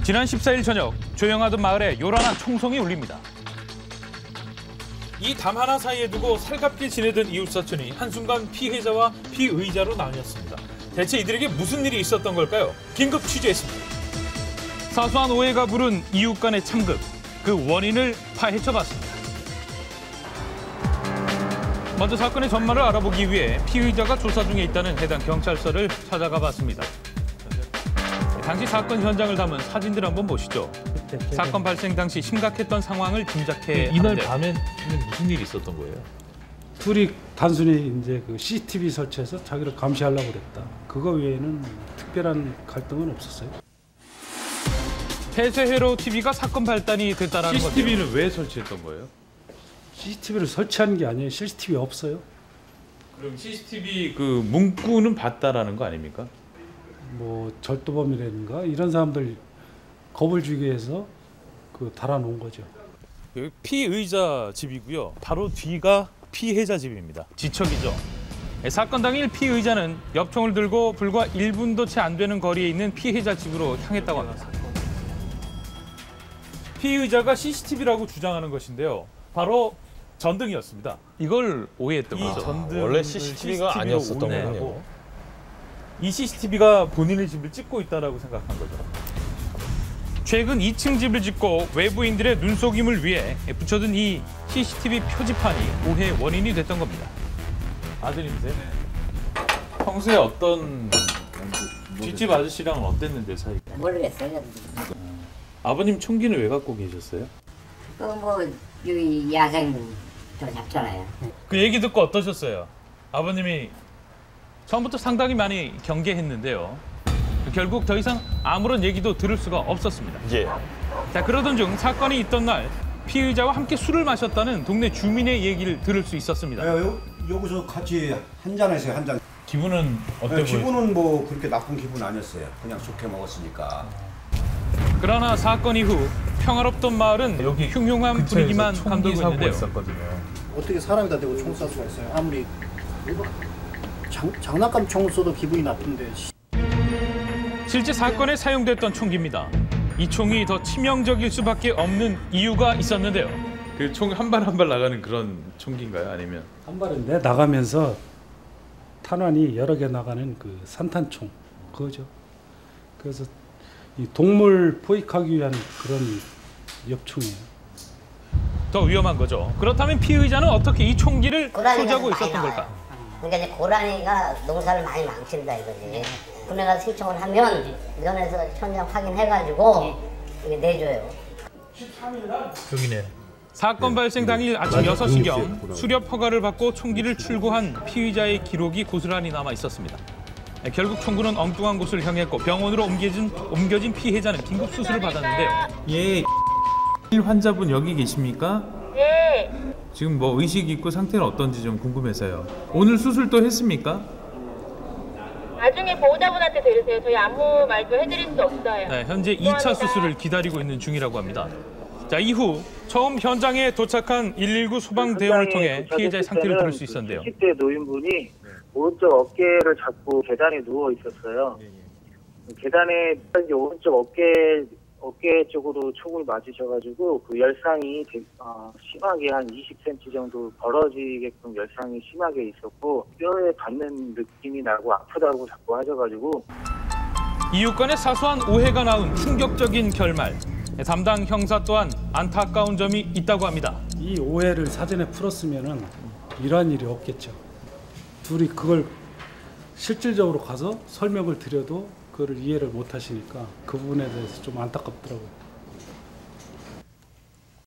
지난 14일 저녁 조용하던 마을에 요란한 총성이 울립니다. 이 담 하나 사이에 두고 살갑게 지내던 이웃사촌이 한순간 피해자와 피의자로 나뉘었습니다. 대체 이들에게 무슨 일이 있었던 걸까요? 긴급 취재했습니다. 사소한 오해가 부른 이웃 간의 참극, 그 원인을 파헤쳐봤습니다. 먼저 사건의 전말을 알아보기 위해 피의자가 조사 중에 있다는 해당 경찰서를 찾아가 봤습니다. 당시 사건 현장을 담은 사진들 한번 보시죠. 사건 발생 당시 심각했던 상황을 짐작해 이날 밤엔 무슨 일이 있었던 거예요? 둘이 단순히 이제 그 CCTV 설치해서 자기를 감시하려고 그랬다. 그거 외에는 특별한 갈등은 없었어요. 폐쇄회로 TV가 사건 발단이 됐다라는 거죠. CCTV는 왜 설치했던 거예요? CCTV를 설치하는 게 아니에요. CCTV 없어요. 그럼 CCTV 그 문구는 봤다라는 거 아닙니까? 뭐 절도범이라든가 이런 사람들 겁을 주기 위해서 그 달아놓은 거죠. 여기 피의자 집이고요. 바로 뒤가 피해자 집입니다. 지척이죠. 사건 당일 피의자는 엽총을 들고 불과 1분도 채 안 되는 거리에 있는 피해자 집으로 향했다고 합니다. 피의자가 CCTV라고 주장하는 것인데요. 바로 전등이었습니다. 이걸 오해했던 거죠. 전등 원래 CCTV가 아니었었던 거군요. 이 CCTV가 본인의 집을 찍고 있다라고 생각한 거죠. 최근 2층 집을 짓고 외부인들의 눈속임을 위해 붙여둔 이 CCTV 표지판이 오해의 원인이 됐던 겁니다. 아드님이세요? 평소에 어떤 뒷집 아저씨랑은 어땠는데 사이가? 모르겠어요. 아버님 총기는 왜 갖고 계셨어요? 여기 야생 저 잡잖아요. 그 얘기 듣고 어떠셨어요? 아버님이 처음부터 상당히 많이 경계했는데요. 결국 더 이상 아무런 얘기도 들을 수가 없었습니다. 예. 자, 그러던 중 사건이 있던 날 피의자와 함께 술을 마셨다는 동네 주민의 얘기를 들을 수 있었습니다. 여기서 같이 한잔했어요, 한 잔. 기분은 어때 보여요? 기분은 뭐 그렇게 나쁜 기분 아니었어요. 그냥 좋게 먹었으니까. 그러나 사건 이후 평화롭던 마을은 여기 흉흉한 분위기만 감돌고 있는데요. 어떻게 사람에다 대고 총 쏠 수가 있어요? 아무리 장난감 총을 쏘도 기분이 나쁜데. 실제 사건에 사용됐던 총기입니다. 이 총이 더 치명적일 수밖에 없는 이유가 있었는데요. 그 총 한 발 한 발 나가는 그런 총기인가요? 아니면 한 발인데 나가면서 탄환이 여러 개 나가는 그 산탄총 그거죠. 그래서 이 동물 포획하기 위한 그런 엽총이에요. 더 위험한 거죠. 그렇다면 피의자는 어떻게 이 총기를 소지하고 있었던 걸까? 그러니까 이제 고라니가 농사를 많이 망친다 이거지. 군에가 신청을 하면 면에서 현장 확인해가지고 이게 내줘요. 여기네. 사건 발생 당일 아침 6시경 수렵 허가를 받고 총기를 출고한 피의자의 기록이 고스란히 남아 있었습니다. 결국 총구는 엉뚱한 곳을 향했고 병원으로 옮겨진 피해자는 긴급 수술을 받았는데요. 예. 환자분 여기 계십니까? 네. 지금 뭐 의식 있고 상태는 어떤지 좀 궁금해서요. 오늘 수술 또 했습니까? 나중에 보호자분한테 들으세요. 저희 아무 말도 해드릴 수 없어요. 네, 현재 2차 수술을 기다리고 있는 중이라고 합니다. 자, 이후 처음 현장에 도착한 119 소방대원을 통해 피해자의 상태를 들을 수 있었는데요. 70대 노인분이 오른쪽 어깨를 잡고 계단에 누워 있었어요. 계단에 이제 오른쪽 어깨 쪽으로 총을 맞으셔가지고 그 열상이 심하게 한 20cm 정도 벌어지게끔 열상이 심하게 있었고 뼈에 닿는 느낌이 나고 아프다고 자꾸 하셔가지고 이웃 간의 사소한 오해가 낳은 충격적인 결말. 담당 형사 또한 안타까운 점이 있다고 합니다. 이 오해를 사전에 풀었으면은 이러한 일이 없겠죠. 둘이 그걸 실질적으로 가서 설명을 드려도 그걸 이해를 못 하시니까 그 부분에 대해서 좀 안타깝더라고요.